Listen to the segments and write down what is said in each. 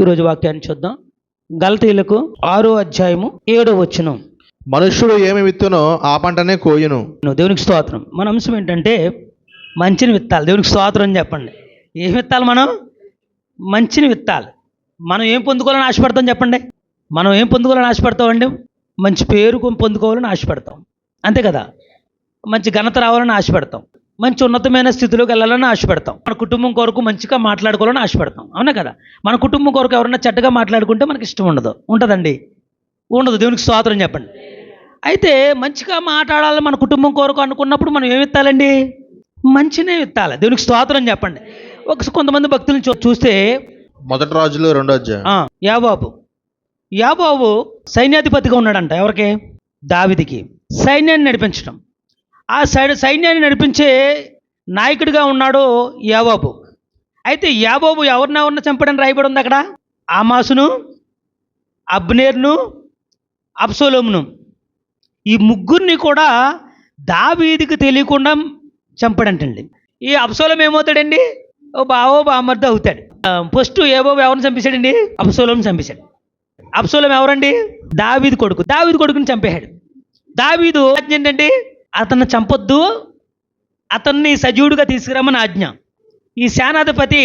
ఈరోజు వాక్యాన్ని చూద్దాం. గలతీయులకు 6:7. మనుష్యుడు ఏమి విత్తునో ఆ పంటనే కోయును. దేవునికి స్తోత్రం. మన అంశం ఏంటంటే మంచిని విత్తాలి. దేవునికి స్తోత్రం అని చెప్పండి. ఏం విత్తాలి? మనం మంచిని విత్తాలి. మనం ఏం పొందుకోవాలని ఆశపడతాం చెప్పండి. మనం ఏం పొందుకోవాలని ఆశపడతామండి? మంచి పేరు పొందుకోవాలని ఆశపడతాం, అంతే కదా. మంచి ఘనత రావాలని ఆశపడతాం, మంచి ఉన్నతమైన స్థితిలోకి వెళ్ళాలని ఆశపడతాం, మన కుటుంబం కొరకు మంచిగా మాట్లాడుకోవాలని ఆశపడతాం, అవునా కదా. మన కుటుంబం కొరకు ఎవరన్నా చెడ్డగా మాట్లాడుకుంటే మనకి ఇష్టం ఉండదు. ఉంటుందండి? ఉండదు. దేవునికి స్తోత్రం చెప్పండి. అయితే మంచిగా మాట్లాడాలి మన కుటుంబం కొరకు అనుకున్నప్పుడు మనం ఏమి విత్తాలండి? మంచినే విత్తాలి. దేవునికి స్తోత్రం చెప్పండి. కొంతమంది భక్తులను చూస్తే 1 రాజులు 2 యాబోబు సైన్యాధిపతిగా ఉన్నాడంట. ఎవరికి? దావీదుకి. సైన్యాన్ని నడిపించడం, ఆ సైన్యాన్ని నడిపించే నాయకుడిగా ఉన్నాడు యాబోబు. అయితే యాబోబు ఎవరినెవరిని చంపడానికి రాయబడి ఉంది అక్కడ? ఆమాసును, అబ్నేర్ను, అబ్షాలోమును. ఈ ముగ్గురిని కూడా దావీదుకి తెలియకుండా చంపాడంటండి. ఈ అబ్షాలోము ఏమవుతాడండి? ఓ బావో బామర్ది అవుతాడు. ఫస్ట్ యాబోబు ఎవరిని చంపేశాడండి? అబ్షాలోముని చంపేశాడు. అబ్షాలోము ఎవరండి? దావీదు కొడుకు. దావీదు కొడుకుని చంపేశాడు. దావీదు ఆజ్ఞ ఏంటండి? అతన్ని చంపొద్దు, అతన్ని సజీవుడిగా తీసుకురమ్మని ఆజ్ఞ. ఈ సేనాధిపతి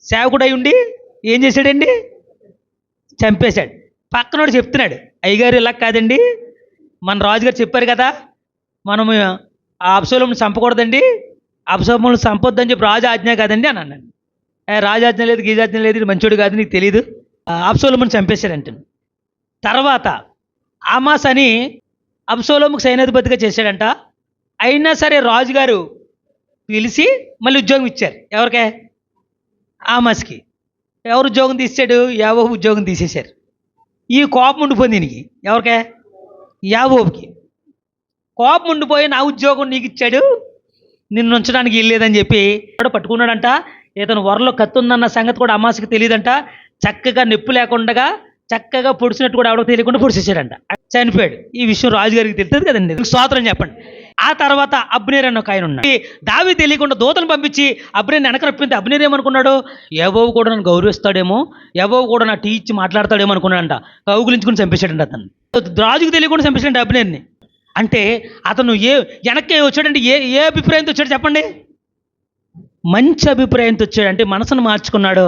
సేవకుడై ఉండి ఏం చేశాడండి? చంపేశాడు. పక్కనోడు చెప్తున్నాడు, అయ్యగారు ఇలా కాదండి, మన రాజుగారు చెప్పారు కదా, మనము ఆ అబ్షాలోముని చంపకూడదండి, అబ్షాలోముని చంపొద్దని చెప్పి రాజు ఆజ్ఞ కాదండి అని అన్నాడు. రాజాజ్ఞ లేదు, గీజాజ్ఞ లేదు, ఇది మంచోడు కాదు, నీకు తెలీదు. అబ్షాలోముని చంపేశాడంట. తర్వాత ఆమాస్ అని అబ్షాలోముకు సైన్యాధిపతిగా చేశాడంట. అయినా సరే రాజుగారు పిలిచి మళ్ళీ ఉద్యోగం ఇచ్చారు. ఎవరికే? ఆమాస్కి. ఎవరు ఉద్యోగం తీసాడు? యాబోబు ఉద్యోగం తీసేశారు. ఈ కోపం ఉండిపోయింది దీనికి. ఎవరికే? యాబోబుకి. కోపం ఉండిపోయి నా ఉద్యోగం నీకు ఇచ్చాడు, నిన్ను ఉంచడానికి వెళ్ళలేదని చెప్పి కూడా పట్టుకున్నాడంట. ఇతను వరలో కత్తి ఉందన్న సంగతి కూడా అమాస్కి తెలియదంట. చక్కగా నొప్పి లేకుండా చక్కగా పొడిచినట్టు కూడా ఎవరికి తెలియకుండా పొడిచేసాడంట. చనిపోయాడు. ఈ విషయం రాజుగారికి తెలుస్తుంది కదండి. స్తోత్రం చెప్పండి. ఆ తర్వాత అబ్నేర్ అన్న ఒక ఆయన ఉన్నాడు. దావీదు తెలియకుండా దూతను పంపించి అబ్నేర్ని వెనక రప్పితే అబ్నేర్ ఏమనుకున్నాడు? యాబోబు కూడా నన్ను గౌరవిస్తాడేమో, యాబోబు కూడా నా టీ ఇచ్చి మాట్లాడతాడేమో అనుకున్నాడంట. కౌగులించుకుని చంపేశాడంట. అతను రాజుకు తెలియకుండా చంపేశాడంట అబ్నేర్ని. అంటే అతను వెనక్కి వచ్చాడంటే ఏ అభిప్రాయంతో వచ్చాడు చెప్పండి? మంచి అభిప్రాయంతో వచ్చాడు. అంటే మనసును మార్చుకున్నాడు,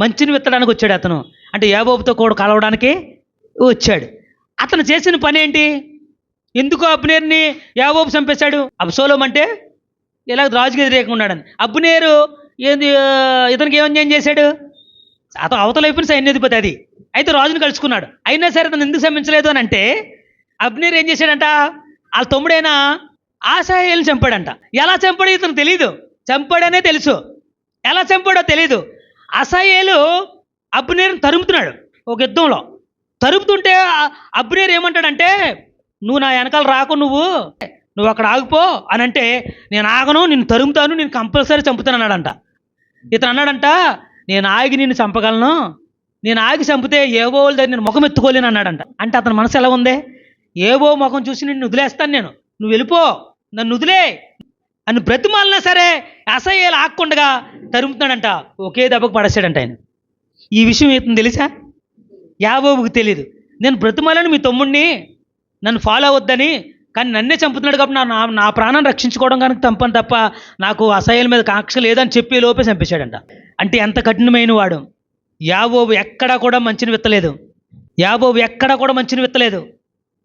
మంచిని విత్తడానికి వచ్చాడు అతను. అంటే యాబోబుతో కూడా కలవడానికి వచ్చాడు. అతను చేసిన పని ఏంటి? ఎందుకు అబ్నేర్ని యాబోబు చంపేశాడు? అబ్షాలోము అంటే ఇలా రాజుకి వ్యతిరేకంగా ఉన్నాడని. అబ్నేరు ఏంది ఇతనికి ఏమన్యాయం చేశాడు? అతను అవతల అయిపోయిన సైన్యాధిపతి అది. అయితే రాజుని కలుసుకున్నాడు. అయినా సరే అతను ఎందుకు చంపించలేదు అని అంటే అబ్నేర్ ఏం చేశాడంట? వాళ్ళ తమ్ముడైనా ఆసాహేలుని చంపాడంట. ఎలా చంపాడో ఇతను తెలీదు, చంపాడనే తెలుసు, ఎలా చంపాడో తెలీదు. అసాహేలు అబ్నేర్ని తరుముతున్నాడు ఒక యుద్ధంలో. తరుముతుంటే అబ్నేర్ ఏమంటాడంటే, నువ్వు నా వెనకాల రాకు, నువ్వు అక్కడ ఆగిపో అని అంటే, నేను ఆగను, నిన్ను తరుముతాను, నేను కంపల్సరీ చంపుతాను అన్నాడంట. ఇతను అన్నాడంట, నేను ఆగి నిన్ను చంపగలను, నేను ఆగి చంపితే ఏవో దగ్గర నేను ముఖం ఎత్తుకోలేను అన్నాడంట. అంటే అతని మనసు ఎలా ఉంది? ఏవో ముఖం చూసి నిన్ను వదిలేస్తాను, నువ్వు వెళ్ళిపో, నన్ను వదిలే అని బ్రతిమాలినా సరే అసహ్యాలు ఆక్కుండగా తరుముతున్నాడంట. ఒకే దెబ్బకు పడేశాడంట ఆయన. ఈ విషయం ఇతను తెలుసా? యాబోబుకి తెలియదు. నేను బ్రతిమాలను మీ తమ్ముడిని, నన్ను ఫాలో అవ్వద్దని, కానీ నన్నే చంపుతున్నాడు కాబట్టి నా ప్రాణాన్ని రక్షించుకోవడం కనుక చంపను తప్ప నాకు అసహ్యాల మీద కాక్ష లేదని చెప్పి లోపే చంపేశాడంట. అంటే ఎంత కఠినమైన వాడు. యాబోబు ఎక్కడా కూడా మంచిని విత్తలేదు. యాబోబు ఎక్కడా కూడా మంచిని విత్తలేదు.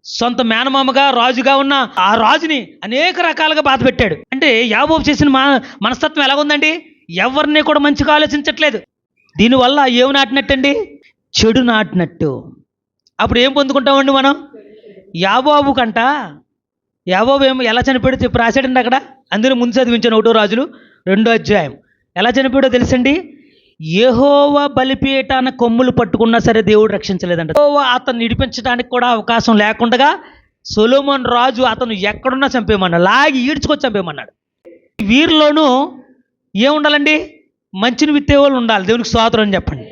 సొంత మేనమామగా రాజుగా ఉన్న ఆ రాజుని అనేక రకాలుగా బాధ పెట్టాడు. అంటే యాబోబు చేసిన మనస్తత్వం ఎలాగుందండి? ఎవరిని కూడా మంచిగా ఆలోచించట్లేదు. దీనివల్ల ఏమి నాటినట్టండి? చెడు నాటినట్టు. అప్పుడు ఏం పొందుకుంటామండి మనం? యాబోబు ఏమో ఎలా చనిపోయాడో చెప్పి రాశాడండి అక్కడ. అందులో ముందు చదివించాను 1 రాజులు 2 ఎలా చనిపోయాడో తెలుసండి? యెహోవా బలిపీఠాన కొమ్ములు పట్టుకున్నా సరే దేవుడు రక్షించలేదంట. యెహోవా అతను నిడిపించడానికి కూడా అవకాశం లేకుండా సొలొమోను రాజు అతను ఎక్కడున్నా చంపేయమన్నాడు, లాగి ఈడ్చుకొచ్చి చంపేయమన్నాడు. వీరిలోనూ ఏముండాలండి? మంచిని విత్తేవాళ్ళు ఉండాలి. దేవునికి స్తోత్రం అని చెప్పండి.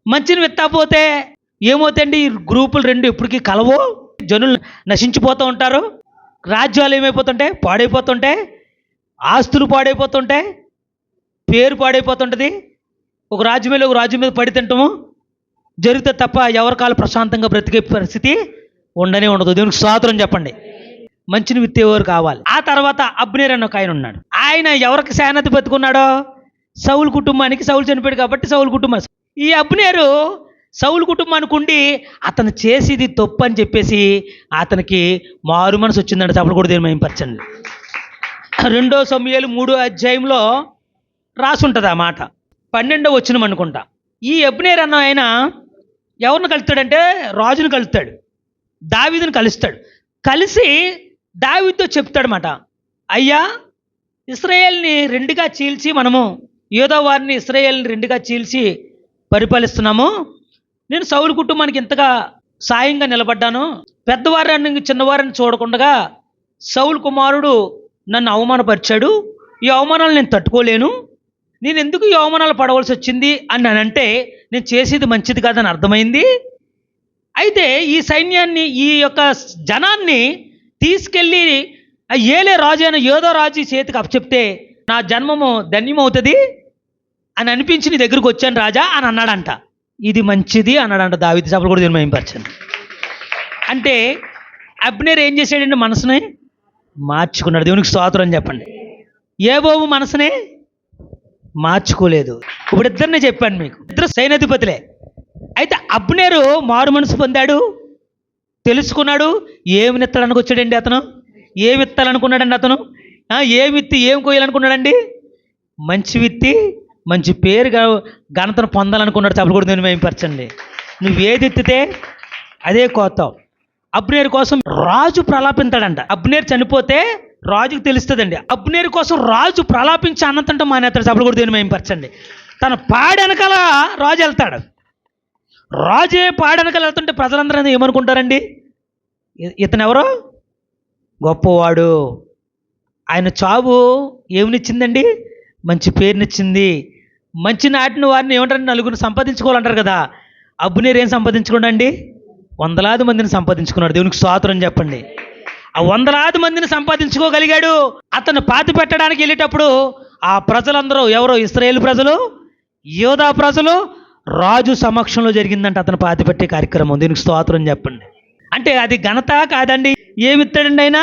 మంచిని విత్తకపోతే ఏమవుతాయండి? ఈ గ్రూపులు 2 ఎప్పటికీ కలవో, జనులు నశించిపోతూ ఉంటారు, రాజ్యాలు ఏమైపోతుంటాయి? పాడైపోతుంటాయి, ఆస్తులు పాడైపోతుంటాయి, పేరు పాడైపోతుంటుంది, ఒక రాజ్యం మీద పడి తింటాము జరిగితే తప్ప ఎవరి కాలు ప్రశాంతంగా బ్రతికే పరిస్థితి ఉండనే ఉండదు. దేవునికి స్తోత్రం చెప్పండి. మంచిని విత్తేవారు కావాలి. ఆ తర్వాత అబ్నేర్ అన్న ఒక ఆయన ఉన్నాడు. ఆయన ఎవరికి సేనాధిపతి బతుకున్నాడో సౌలు కుటుంబానికి. సౌలు చనిపోయాడు కాబట్టి సౌలు కుటుంబం. ఈ అబ్నేరు సౌలు కుటుంబానికి ఉండి అతను చేసేది తప్పు అని చెప్పేసి అతనికి మారు మనసు వచ్చిందంట. అప్పుడు కూడా దీన్ని మేంపరచండి. 2 సమూయేలు 3వ అధ్యాయంలో రాసి ఉంటుంది ఆ మాట. 12వ వచనం అనుకుంటా. ఈ అబ్నేర్ అన్న ఆయన ఎవరిని కలుస్తాడంటే రాజును కలుస్తాడు, దావీదుని కలుస్తాడు. కలిసి దావీదుతో చెప్తాడనమాట, అయ్యా ఇశ్రాయేల్ని రెండుగా చీల్చి మనము యోధా వారిని ఇశ్రాయేల్ని రెండుగా చీల్చి పరిపాలిస్తున్నాము. నేను సౌలు కుటుంబానికి ఇంతగా సాయంగా నిలబడ్డాను. పెద్దవారిని చిన్నవారిని చూడకుండా సౌలు కుమారుడు నన్ను అవమానపరిచాడు. ఈ అవమానాలు నేను తట్టుకోలేను. నేను ఎందుకు ఈ అవమానాలు పడవలసి వచ్చింది అని అంటే నేను చేసేది మంచిది కాదని అర్థమైంది. అయితే ఈ సైన్యాన్ని, ఈ యొక్క జనాన్ని తీసుకెళ్ళి ఏలే రాజు అయిన యోధా రాజు చేతికి అప్పచెప్తే నా జన్మము ధన్యమవుతుంది అని అనిపించి నీ దగ్గరికి వచ్చాను రాజా అని అన్నాడంట. ఇది మంచిది అన్నాడంట దావీదు. సభలు కూడా దీనిమయింపరచండి. అంటే అబ్నేర్ ఏం చేశాడంటే మనసుని మార్చుకున్నాడు. దేవునికి స్తోత్రం చెప్పండి. యోవాబు మనసునే మార్చుకోలేదు. ఇప్పుడు ఇద్దరినే చెప్పాను మీకు, ఇద్దరు సైన్యాధిపతులే. అయితే అబ్నేరు మారు మనసు పొందాడు, తెలుసుకున్నాడు. ఏమి నెత్తడానికి వచ్చాడండి అతను? ఏమి విత్తాలనుకున్నాడండి అతను? ఏమి విత్తి ఏం కోయాలనుకున్నాడండి? మంచి విత్తి మంచి పేరు ఘనతను పొందాలనుకున్నాడు. సభలు కూడా నేను మేంపరచండి. నువ్వు ఏది ఎత్తితే అదే కోతావు. అబ్నేర్ కోసం రాజు ప్రలాపింతాడంట. అబ్నేర్ చనిపోతే రాజుకు తెలుస్తుందండి. అబ్నేర్ కోసం రాజు ప్రలాపించి అన్నంతంటే మానేస్తాడు. సభలు కూడా దేని మేంపరచండి. తన పాడెనకాల రాజు వెళ్తాడు. రాజే పాడెనకాల వెళ్తుంటే ప్రజలందరూ ఏమనుకుంటారండి? ఇతను ఎవరో గొప్పవాడు. ఆయన చావు ఏమినిచ్చిందండి? మంచి పేరునిచ్చింది. మంచి నాటిన వారిని ఏమంటారు? నలుగురిని సంపాదించుకోవాలంటారు కదా. అబ్నేర్ ఏం సంపాదించుకోండి? వందలాది మందిని సంపాదించుకున్నాడు. దేవునికి స్తోత్రం చెప్పండి. ఆ వందలాది మందిని సంపాదించుకోగలిగాడు. అతను పాతి పెట్టడానికి వెళ్ళేటప్పుడు ఆ ప్రజలందరూ ఎవరో ఇశ్రాయేలు ప్రజలు, యోధా ప్రజలు, రాజు సమక్షంలో జరిగిందంట అతను పాతి పెట్టే కార్యక్రమం. దీనికి స్తోత్రం చెప్పండి. అంటే అది ఘనత కాదండి. ఏమి విత్తాడండి ఆయన?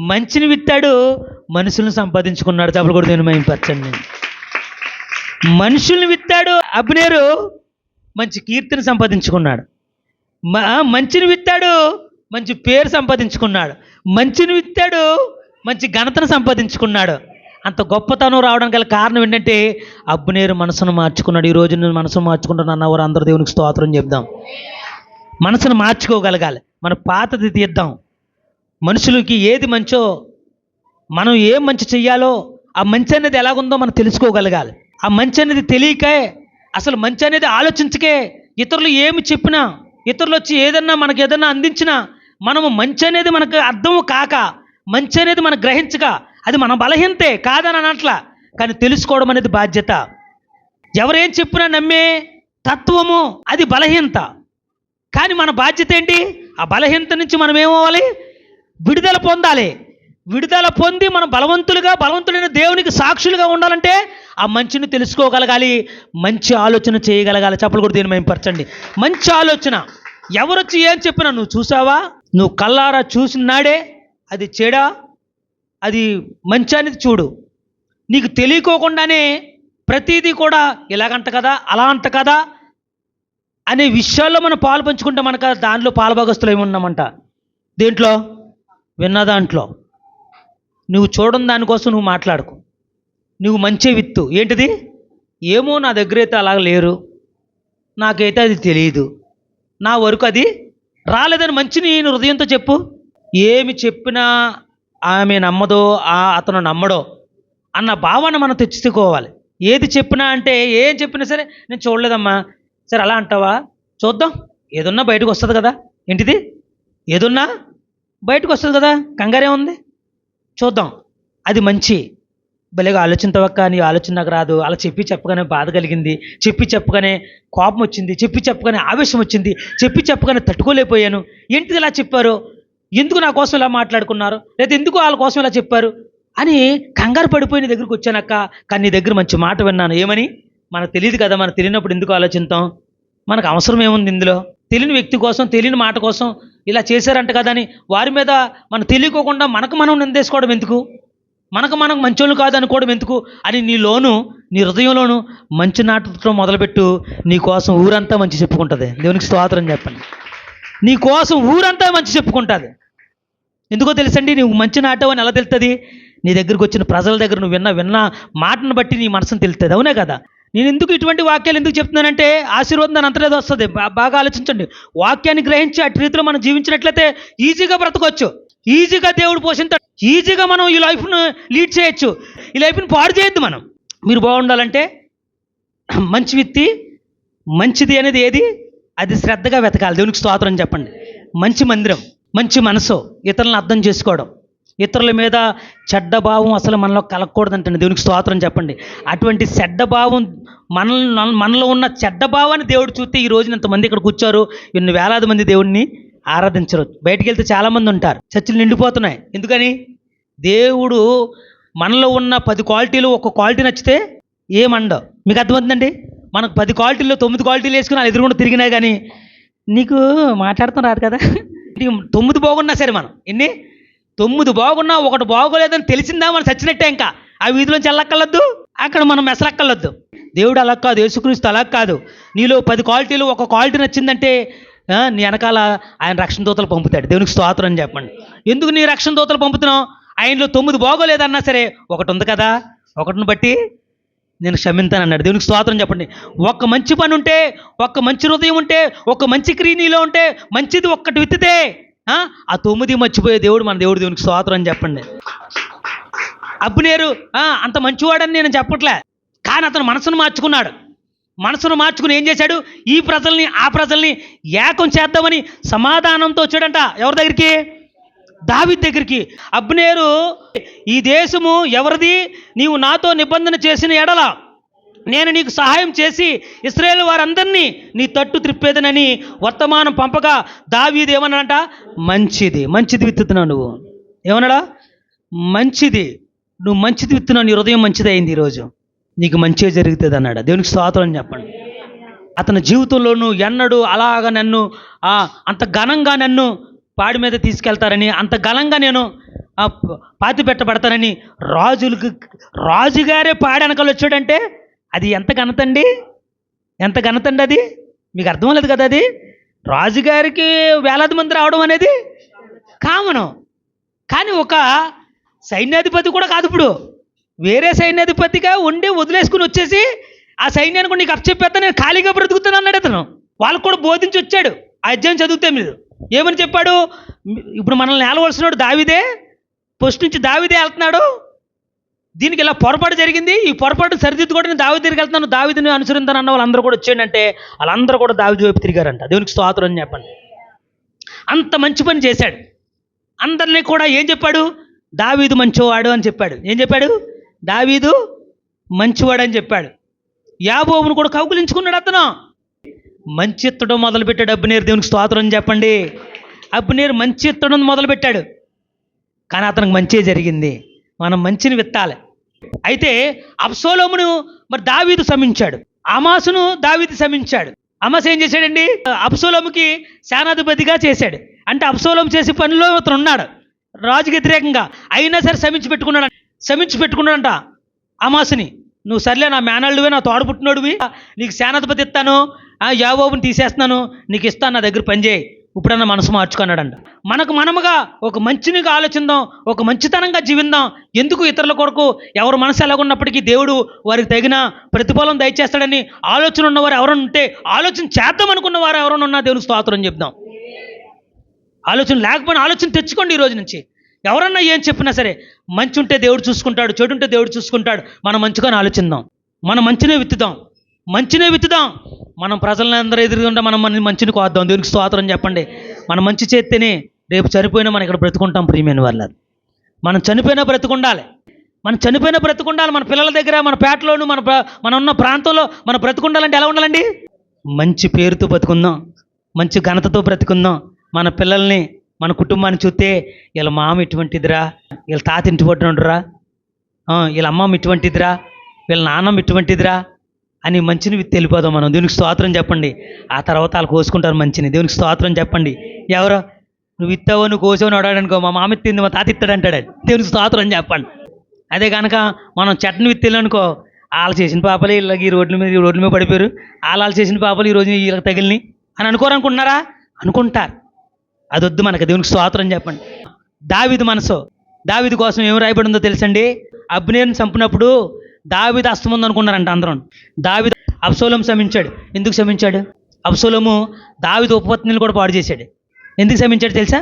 మంచిని విత్తాడు, మనుషులను సంపాదించుకున్నాడు. సభలు కూడా నేను మహింపరచండి. మనుషుల్ని విత్తాడు అబ్నేరు, మంచి కీర్తిని సంపాదించుకున్నాడు. మంచిని విత్తాడు, మంచి పేరు సంపాదించుకున్నాడు. మంచిని విత్తాడు, మంచి ఘనతను సంపాదించుకున్నాడు. అంత గొప్పతనం రావడానికి గల కారణం ఏంటంటే అబ్నేరు మనసును మార్చుకున్నాడు. ఈరోజు నేను మనసును మార్చుకుంటాను అన్నవారు అందరూ దేవునికి స్తోత్రం చెప్దాం. మనసును మార్చుకోగలగాలి. మన పాతది తీద్దాం. మనుషులకి ఏది మంచో, మనం ఏం మంచి చెయ్యాలో, ఆ మంచి అనేది ఎలాగుందో మనం తెలుసుకోగలగాలి. ఆ మంచి అనేది తెలియకే, అసలు మంచి అనేది ఆలోచించకే, ఇతరులు ఏమి చెప్పినా, ఇతరులు వచ్చి ఏదన్నా మనకు ఏదన్నా అందించినా మనము మంచి అనేది మనకు అర్థము కాక, మంచి అనేది మనం గ్రహించక, అది మన బలహీనతే కాదని అనట్లా, కానీ తెలుసుకోవడం అనేది బాధ్యత. ఎవరేం చెప్పినా నమ్మే తత్వము అది బలహీనత. కానీ మన బాధ్యత ఏంటి? ఆ బలహీనత నుంచి మనం ఏమవ్వాలి? విడుదల పొందాలి. విడుదల పొంది మనం బలవంతులైన దేవునికి సాక్షులుగా ఉండాలంటే ఆ మంచిని తెలుసుకోగలగాలి, మంచి ఆలోచన చేయగలగాలి. చెప్పలు కూడా దీన్ని మేంపరచండి. మంచి ఆలోచన. ఎవరొచ్చి ఏం చెప్పినా నువ్వు చూసావా? నువ్వు కల్లారా చూసిన నాడే అది చెడా, అది మంచి అనేది చూడు. నీకు తెలియకోకుండానే ప్రతిదీ కూడా ఇలాగంట కదా, అలా అంట కదా అనే విషయాల్లో మనం పాలు పంచుకుంటే మనకు దాంట్లో పాలుభాగస్తులు ఏమి ఉన్నామంట. దేంట్లో? విన్న దాంట్లో. నువ్వు చూడని దానికోసం నువ్వు మాట్లాడుకో. నువ్వు మంచి విత్తు. ఏంటిది? ఏమో నా దగ్గర అయితే అలా లేరు, నాకైతే అది తెలియదు, నా వరకు అది రాలేదని మంచిని నేను హృదయంతో చెప్పు. ఏమి చెప్పినా ఆమె నమ్మదో, అతను నమ్మడో అన్న భావన మనం తెచ్చుకోవాలి. ఏది చెప్పినా అంటే ఏం చెప్పినా సరే నేను చూడలేదమ్మా, సరే అలా అంటావా, చూద్దాం, ఏదున్నా బయటకు వస్తుంది కదా. ఏంటిది? ఏదున్నా బయటకు వస్తుంది కదా, కంగారే ఉంది, చూద్దాం. అది మంచి. భలేగా ఆలోచించవక్క, నీ ఆలోచన నాకు రాదు. అలా చెప్పగానే బాధ కలిగింది, చెప్పగానే కోపం వచ్చింది, చెప్పగానే ఆవేశం వచ్చింది, చెప్పగానే తట్టుకోలేకపోయాను. ఏంటిది ఇలా చెప్పారు, ఎందుకు నా కోసం ఇలా మాట్లాడుకున్నారు, లేదా ఎందుకు వాళ్ళ కోసం ఇలా చెప్పారు అని కంగారు పడిపోయి నీ దగ్గరికి వచ్చానక్క. కానీ నీ దగ్గర మంచి మాట విన్నాను. ఏమని? మనకు తెలియదు కదా, మనకు తెలియనప్పుడు ఎందుకు ఆలోచిస్తాం? మనకు అవసరం ఏముంది ఇందులో? తెలియని వ్యక్తి కోసం, తెలియని మాట కోసం ఇలా చేశారంట కదా అని వారి మీద మనం తెలియకోకుండా మనకు మనం నిందేసుకోవడం ఎందుకు? మనకు మనం మంచోళ్ళు కాదు అనుకోవడం ఎందుకు అని నీ హృదయంలోను మంచి నాటతో మొదలుపెట్టు. నీ కోసం ఊరంతా మంచి చెప్పుకుంటుంది. దేవునికి స్తోత్రం చెప్పండి. నీ కోసం ఊరంతా మంచి చెప్పుకుంటుంది. ఎందుకో తెలుసండి, నువ్వు మంచి నాటావు అని ఎలా తెలుస్తుంది? నీ దగ్గరికి వచ్చిన ప్రజల దగ్గర నువ్వు విన్న మాటను బట్టి నీ మనసును తెలుస్తుంది. అవునే కదా? నేను ఎందుకు ఇటువంటి వాక్యాలు ఎందుకు చెప్తున్నానంటే ఆశీర్వాదం దాని అంతలేదు వస్తుంది. బాగా ఆలోచించండి. వాక్యాన్ని గ్రహించి అటు రీతిలో మనం జీవించినట్లయితే ఈజీగా బ్రతకొచ్చు, ఈజీగా దేవుడు పోషిస్తాడు, ఈజీగా మనం ఈ లైఫ్ను లీడ్ చేయొచ్చు. ఈ లైఫ్ని పాడు చేయొద్దు. మీరు బాగుండాలంటే మంచి వ్యక్తి, మంచిది అనేది ఏది, అది శ్రద్ధగా వెతకాలి. దేవునికి స్తోత్రం చెప్పండి. మంచి మందిరం, మంచి మనసు, ఇతరులను అర్థం చేసుకోవడం, ఇతరుల మీద చెడ్డ భావం అసలు మనలో కలగకూడదంటండి. దేవునికి స్తోత్రం చెప్పండి. అటువంటి చెడ్డ భావం మనలో ఉన్న చెడ్డ భావాన్ని దేవుడు చూస్తే ఈ రోజున ఇంతమంది ఇక్కడ కూర్చోరు, ఇన్ని వేలాది మంది దేవుడిని ఆరాధించరు. బయటికి వెళ్తే చాలామంది ఉంటారు, చర్చిలు నిండిపోతున్నాయి. ఎందుకని? దేవుడు మనలో ఉన్న 10 క్వాలిటీలు ఒక క్వాలిటీ నచ్చితే ఏమండవు. మీకు అర్థమవుతుందండి? మనకు 10 క్వాలిటీల్లో 9 క్వాలిటీలు వేసుకుని వాళ్ళు ఎదురుగుండా తిరిగినా కానీ నీకు మాట్లాడతాం రాదు కదా. 9 బాగున్నా సరే, మనం 9 బాగున్నా ఒకటి బాగోలేదని తెలిసిందా మనం చచ్చినట్టే. ఇంకా ఆ వీధిలోంచి వెళ్ళక్కర్లొద్దు, అక్కడ మనం మెసలక్కర్లొద్దు. దేవుడు అలా కాదు, యేసుక్రీస్తు అలా కాదు. నీలో 10 క్వాలిటీలు ఒక క్వాలిటీ నచ్చిందంటే నీ వెనకాల ఆయన రక్షణ దూతలు పంపుతాడు. దేవునికి స్తోత్రం చెప్పండి. ఎందుకు నీ రక్షణ దూతలు పంపుతున్నావు? ఆయనలో 9 బాగోలేదన్నా సరే ఒకటి ఉంది కదా, ఒకటిని బట్టి నేను క్షమింతాను అన్నాడు. దేవునికి స్తోత్రం చెప్పండి. ఒక్క మంచి పని ఉంటే, ఒక్క మంచి హృదయం ఉంటే, ఒక మంచి క్రియ నీలో ఉంటే, మంచిది ఒక్కటి విత్తితే ఆ 9 మర్చిపోయే దేవుడు మన దేవుడు. దేవునికి స్తోత్రం చెప్పండి. అబ్నేరు అంత మంచివాడని నేను చెప్పట్లే, కానీ అతను మనసును మార్చుకున్నాడు. మనసును మార్చుకుని ఏం చేశాడు? ఈ ప్రజల్ని ఆ ప్రజల్ని ఏకం చేద్దామని సమాధానంతో వచ్చాడంట. ఎవరి దగ్గరికి? దావీదు దగ్గరికి. అబ్నేరు, ఈ దేశము ఎవరిది? నీవు నాతో నిబంధన చేసిన ఎడల నేను నీకు సహాయం చేసి ఇశ్రాయేలు వారందరినీ నీ తట్టు త్రిప్పేదనని వర్తమానం పంపగా దావీదు ఏమన్నాడంట? మంచిది విత్తుతున్నావు నువ్వు. ఏమన్నాడా? మంచిది, నువ్వు మంచిది విత్తున్నావు, నీ హృదయం మంచిది అయింది, ఈరోజు నీకు మంచిగా జరుగుతుంది అన్నాడు. దేవునికి స్తోత్రం చెప్పండి. అతని జీవితంలోనూ ఎన్నడూ అలాగ నన్ను అంత ఘనంగా నన్ను పాడి మీద తీసుకెళ్తారని, అంత ఘనంగా నేను పాతి పెట్టబడతానని రాజుగారే పాడి వెనకాల వచ్చాడంటే అది ఎంత ఘనతండి, ఎంత ఘనతండి అది. మీకు అర్థం లేదు కదా? అది రాజుగారికి వేలాది మంది రావడం అనేది కామను, కానీ ఒక సైన్యాధిపతి కూడా కాదు. ఇప్పుడు వేరే సైన్యాధిపతిగా ఉండి వదిలేసుకుని వచ్చేసి ఆ సైన్యానికి నీకు అప్పచెప్పేస్తా, నేను ఖాళీగా బ్రతుకుతాను అన్నాడు అతను. వాళ్ళకు కూడా బోధించి వచ్చాడు. ఆ అధ్యాయం చదివితే మీరు ఏమని చెప్పాడు? ఇప్పుడు మనల్ని ఏలవలసినాడు దావీదే, ఫస్ట్ నుంచి దావీదే వెళ్తున్నాడు. దీనికి ఇలా పొరపాటు జరిగింది, ఈ పొరపాటు సరిదిద్దుకోవడం నేను దావీదు దగ్గరికి వెళ్తున్నాను, దావీదుని అనుసరించాను అన్న వాళ్ళందరూ కూడా వచ్చాడంటే వాళ్ళందరూ కూడా దావీదు వైపు తిరిగారంట. దేవునికి స్తోత్రం అని చెప్పండి. అంత మంచి పని చేశాడు. అందరినీ కూడా ఏం చెప్పాడు? దావీదు మంచివాడు అని చెప్పాడు. ఏం చెప్పాడు? దావీదు మంచివాడు అని చెప్పాడు. యాబోబును కూడా కౌగులించుకున్నాడు అతను. మంచి ఎత్తడం మొదలుపెట్టాడు అబ్నేరు. దేవునికి స్తోత్రం అని చెప్పండి. అబ్నేరు మంచి ఎత్తడం మొదలుపెట్టాడు, కానీ అతనికి మంచి జరిగింది. మనం మంచిని విత్తాలి. అయితే అబ్షాలోమును మరి దావీదు శమించాడు, అమాసును దావీదు శమించాడు. అమాసు ఏం చేశాడండి? అబ్షాలోముకి సేనాధిపతిగా చేశాడు. అంటే అబ్షాలోము చేసే పనిలో అతను ఉన్నాడు రాజుకి వ్యతిరేకంగా, అయినా సరే శమించి పెట్టుకున్నాడంట అమాసుని. నువ్వు సర్లే, నా మేనల్లువే, నా తోడబుట్టినోడివి, నీకు సేనాధిపతి ఇస్తాను, యాబోబుని తీసేస్తున్నాను, నీకు ఇస్తాను, నా దగ్గర పనిచేయి, ఇప్పుడన్నా మనసు మార్చుకున్నాడంట. మనముగా ఒక మంచినిగా ఆలోచిద్దాం, ఒక మంచితనంగా జీవిద్దాం. ఎందుకు ఇతరుల కొరకు ఎవరు మనసు ఎలాగున్నప్పటికీ దేవుడు వారికి తగిన ప్రతిఫలం దయచేస్తాడని ఆలోచన ఉన్నవారు ఎవరైనా ఉంటే, ఆలోచన చేద్దాం అనుకున్న వారు ఎవరైనా ఉన్నా దేవునికి స్తోత్రం చెప్దాం. ఆలోచన లేకపోయినా ఆలోచన తెచ్చుకోండి. ఈ రోజు నుంచి ఎవరన్నా ఏం చెప్పినా సరే, మంచి ఉంటే దేవుడు చూసుకుంటాడు, చెడు ఉంటే దేవుడు చూసుకుంటాడు. మనం మంచిగానే ఆలోచిద్దాం, మనం మంచినే విత్తుదాం. మనం ప్రజలందరూ ఎదురుగుంటే మనం మంచిని కోద్దాం. దేవునికి స్తోత్రం చెప్పండి. మనం మంచి చేస్తేనే రేపు చనిపోయినా మనం ఇక్కడ బ్రతుకుంటాం. ప్రియమైన వాళ్ళ, మనం చనిపోయినా బ్రతుకుండాలి. మన పిల్లల దగ్గర, మన పేటలోను, మన ఉన్న ప్రాంతంలో మనం బ్రతుకుండాలంటే ఎలా ఉండాలండి? మంచి పేరుతో బ్రతుకుందాం, మంచి ఘనతతో బ్రతుకుందాం. మన పిల్లల్ని, మన కుటుంబాన్ని చూస్తే వీళ్ళ మామ ఇటువంటిదిరా, వీళ్ళ తాత ఇంటి పట్టునుండరా, వీళ్ళ అమ్మమ్మ ఇటువంటిదిరా, వీళ్ళ నాన్నమ్మ ఇటువంటిదిరా, అని మంచిని విత్తి వెళ్ళిపోదాం మనం. దేవునికి స్తోత్రం చెప్పండి. ఆ తర్వాత వాళ్ళు కోసుకుంటారు మంచిని. దేవునికి స్తోత్రం చెప్పండి. ఎవరో నువ్వు ఇత్తావో నువ్వు కోసావు అడాడనుకో, మా మామ ఇత్తింది మా తాత ఇస్తాడు అంటాడు. దేవునికి స్తోత్రం చెప్పండి. అదే కనుక మనం చట్నీ విత్తేళ్ళనుకో, వాళ్ళు చేసిన పాపలే ఇలాగ ఈ రోడ్ల మీద పడిపోయారు, వాళ్ళు చేసిన పాపలు ఈరోజు వీళ్ళకి తగిలినాయి అని అనుకోరనుకుంటున్నారా? అనుకుంటారు. అది వద్దు మనకు. దేవునికి స్తోత్రం చెప్పండి. దావీదు మనసు, దావీదు కోసం ఏం రాయబడి ఉందో తెలుసండి. అబ్నేరుని చంపినప్పుడు దావీదు అస్తం ఉందనుకున్నారంట అందరం. దావీదు అబ్షాలోము శమించాడు. ఎందుకు శమించాడు? అబ్షాలోము దావీదు ఉపపత్నిని కూడా పాడు చేశాడు. ఎందుకు శమించాడు తెలుసా?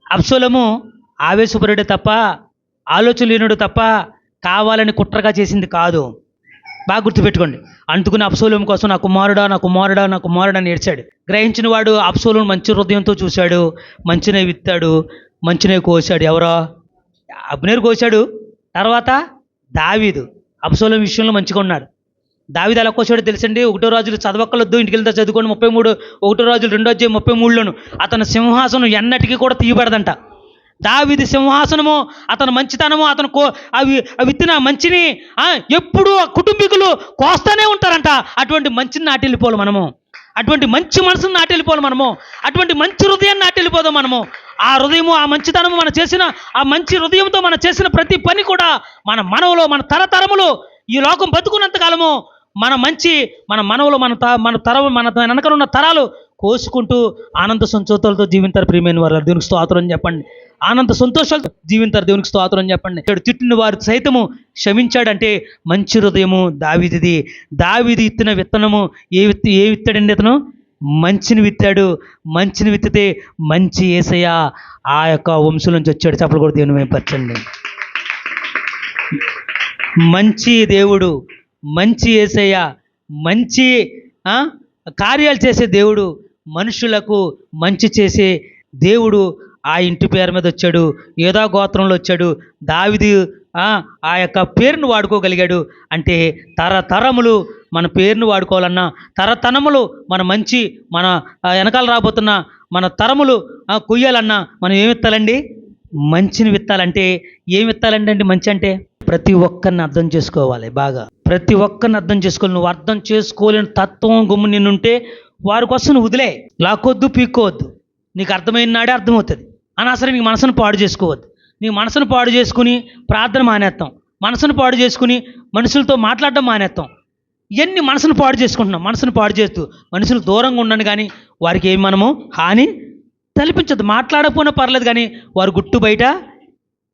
అబ్షాలోము ఆవేశపరుడే తప్ప, ఆలోచన లేనుడు తప్ప, కావాలని కుట్రగా చేసింది కాదు. బాగా గుర్తుపెట్టుకోండి. అందుకుని అబ్షాలోము కోసం నా కుమారుడా నా కుమారుడా నా కుమారుడా అని ఏడ్చాడు. గ్రహించిన వాడు అబ్షాలోము మంచి హృదయంతో చూశాడు, మంచినే విత్తాడు, మంచినే కోశాడు. ఎవరో? అబ్నేరు కోశాడు. తర్వాత దావీదు అబ్షాలోము విషయంలో మంచిగా ఉన్నాడు. దావీదు ఎలా కోసాడో తెలుసండి. 1 రాజులు చదవక్కలొద్దు, ఇంటికి వెళ్తే చదువుకోండి. 33 1 రాజులు 2:33లోను అతని సింహాసనం ఎన్నటికీ కూడా తీయబడదంట. దావీదు సింహాసనము, అతని మంచితనము, అతను అవి విత్తిన మంచిని ఎప్పుడూ ఆ కుటుంబీకులు కోస్తానే ఉంటారంట. అటువంటి మంచిని నాటెళ్ళిపోవాలి మనము. అటువంటి మంచి మనసును నాటెళ్ళిపోవాలి మనము. అటువంటి మంచి హృదయాన్ని నాటెళ్ళిపోదాం మనము. ఆ హృదయము, ఆ మంచితనము, మనం చేసిన ఆ మంచి హృదయంతో మనం చేసిన ప్రతి పని కూడా మన మనవలో, మన తరతరములు, ఈ లోకం బతుకున్నంత కాలము మన మంచి మన మనవలు, మన వెనక ఉన్న తరాలు కోసుకుంటూ ఆనంద సంతోషాలతో జీవింతారు. ప్రియమైన వారు దేవునికి స్తోత్రం చెప్పండి. ఆనంద సంతోషాలతో జీవింతారు. దేవునికి స్తోత్రం చెప్పండి. తిట్టిన వారు సైతము క్షమించాడంటే మంచి హృదయము దావీదుది. దావీదు ఇత్తిన విత్తనము ఏ విత్తాడండి? అతను మంచిని విత్తాడు. మంచిని విత్తితే మంచి యేసయ్య ఆ యొక్క వంశం నుంచి వచ్చాడు. చెప్పలు కూడా దేవుని వైపరచండి. మంచి దేవుడు, మంచి యేసయ్య, మంచి కార్యాలు చేసే దేవుడు, మనుషులకు మంచి చేసే దేవుడు ఆ ఇంటి పేరు మీద వచ్చాడు. యూదా గోత్రంలో వచ్చాడు. దావీదు ఆ యొక్క పేరును వాడుకోగలిగాడు. అంటే తరతరములు మన పేరును వాడుకోవాలన్నా, తరతరములు మన మంచి, మన వెనకాల రాబోతున్న మన తరములు కొయ్యాలన్నా మనం ఏమి విత్తాలండి? మంచిని విత్తాలంటే ఏమి విత్తాలండి? అంటే మంచి అంటే ప్రతి ఒక్కరిని అర్థం చేసుకోవాలి. బాగా ప్రతి ఒక్కరిని అర్థం చేసుకోవాలి. నువ్వు అర్థం చేసుకోలేని తత్వం గుమ్ము నిన్నుంటే వారి కోసం నువ్వు వదిలే. లాక్కొద్దు, పీక్కోవద్దు. నీకు అర్థమైన నాడే అర్థమవుతుంది అని అసలు నీ మనసును పాడు చేసుకోవద్దు. నీ మనసును పాడు చేసుకుని ప్రార్థన మానేస్తాం, మనసును పాడు చేసుకుని మనుషులతో మాట్లాడడం మానేస్తాం. ఇవన్నీ మనసును పాడు చేసుకుంటున్నాం. మనసును పాడు చేస్తూ మనుషులు దూరంగా ఉండండి, కానీ వారికి ఏమి మనము హాని తలపించద్దు. మాట్లాడకపోయినా పర్లేదు, కానీ వారు గుట్టు బయట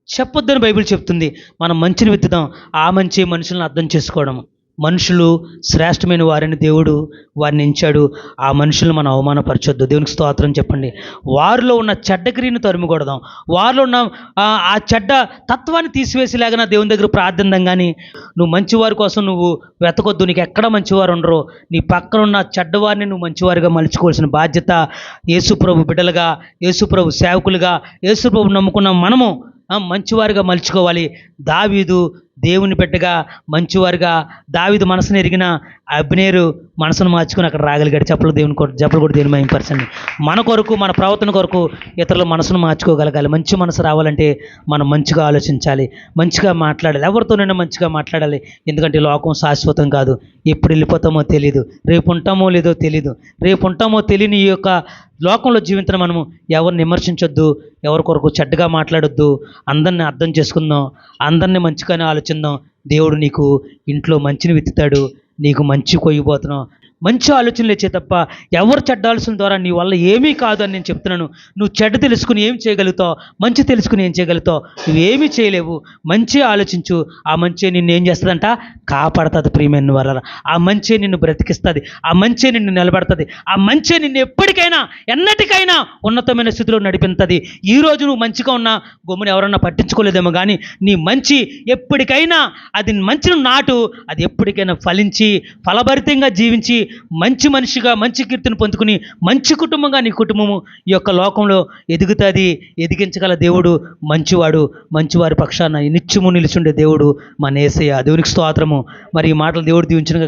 చెప్పొద్దని బైబిల్ చెప్తుంది. మనం మంచిని విత్తుదాం. ఆ మంచి మనుషులను అర్థం చేసుకోవడం. మనుషులు శ్రేష్టమైన వారిని దేవుడు వారిని ఎంచాడు. ఆ మనుషులను మనం అవమానపరచొద్దు. దేవునికి స్తోత్రం చెప్పండి. వారిలో ఉన్న చెడ్డ క్రియను తరిమికొడదాం. వారిలో ఉన్న ఆ చెడ్డ తత్వాన్ని తీసివేసేలాగా దేవుని దగ్గర ప్రార్థిద్దాం. కానీ నువ్వు మంచివారి కోసం నువ్వు వెతకొద్దు. నీకు ఎక్కడ మంచివారు ఉండరో, నీ పక్కన ఉన్న చెడ్డవారిని నువ్వు మంచివారిగా మలుచుకోవాల్సిన బాధ్యత యేసుప్రభు బిడ్డలుగా, యేసుప్రభు సేవకులుగా, యేసుప్రభు నమ్ముకున్న మనము మంచివారిగా మలుచుకోవాలి. దావీదు దేవుని బిడ్డగా మంచివారుగా, దావీదు మనసును ఎరిగిన అబ్నేరు మనసును మార్చుకుని అక్కడ రాగలిగాడు. చెప్పలు కూడా దేవుని మహిమపరచండి. మన కొరకు, మన ప్రవర్తన కొరకు ఇతరుల మనసును మార్చుకోగలగాలి. మంచి మనసు రావాలంటే మనం మంచిగా ఆలోచించాలి, మంచిగా మాట్లాడాలి, ఎవరితోనైనా మంచిగా మాట్లాడాలి. ఎందుకంటే లోకం శాశ్వతం కాదు. ఎప్పుడు వెళ్ళిపోతామో తెలీదు, రేపు ఉంటామో లేదో తెలీదు. రేపు ఉంటామో తెలియని ఈ యొక్క లోకంలో జీవితం మనము ఎవరిని విమర్శించొద్దు, ఎవరి కొరకు చెడ్డగా మాట్లాడొద్దు. అందరిని అర్థం చేసుకుందాం, అందరినీ మంచిగానే ఆలోచిద్దాం. దేవుడు నీకు ఇంట్లో మంచిని విత్తుతాడు, నీకు మంచి కొయ్యబోతున్నావు. మంచి ఆలోచనలు వచ్చే తప్ప ఎవరు చెడ్డ ఆలోచన ద్వారా నీ వల్ల ఏమీ కాదు అని నేను చెప్తున్నాను. నువ్వు చెడ్డ తెలుసుకుని ఏం చేయగలుగుతావు? మంచి తెలుసుకుని ఏం చేయగలుగుతావు? నువ్వేమీ చేయలేవు. మంచి ఆలోచించు. ఆ మంచి నిన్ను ఏం చేస్తుందంట? కాపాడుతుంది. ప్రియమైన వారలారా, ఆ మంచి నిన్ను బ్రతికిస్తుంది. ఆ మంచి నిన్ను నిలబడుతుంది. ఆ మంచి నిన్ను ఎప్పటికైనా ఎన్నటికైనా ఉన్నతమైన స్థితిలో నడిపిస్తుంది. ఈరోజు నువ్వు మంచిగా ఉన్నా గమ్మున ఎవరన్నా పట్టించుకోలేదేమో, కానీ నీ మంచి ఎప్పటికైనా అది మంచిని నాటు, అది ఎప్పటికైనా ఫలించి ఫలభరితంగా జీవించి మంచి మనిషిగా మంచి కీర్తిని పొందుకుని మంచి కుటుంబంగా నీ కుటుంబము ఈ యొక్క లోకంలో ఎదుగుతుంది. ఎదిగించగల దేవుడు మంచివాడు. మంచివారి పక్షాన నిత్యము నిలిచుండే దేవుడు మన యేసయ్య. దేవునికి స్తోత్రము. మరి ఈ మాటలు దేవుడు దీవించిన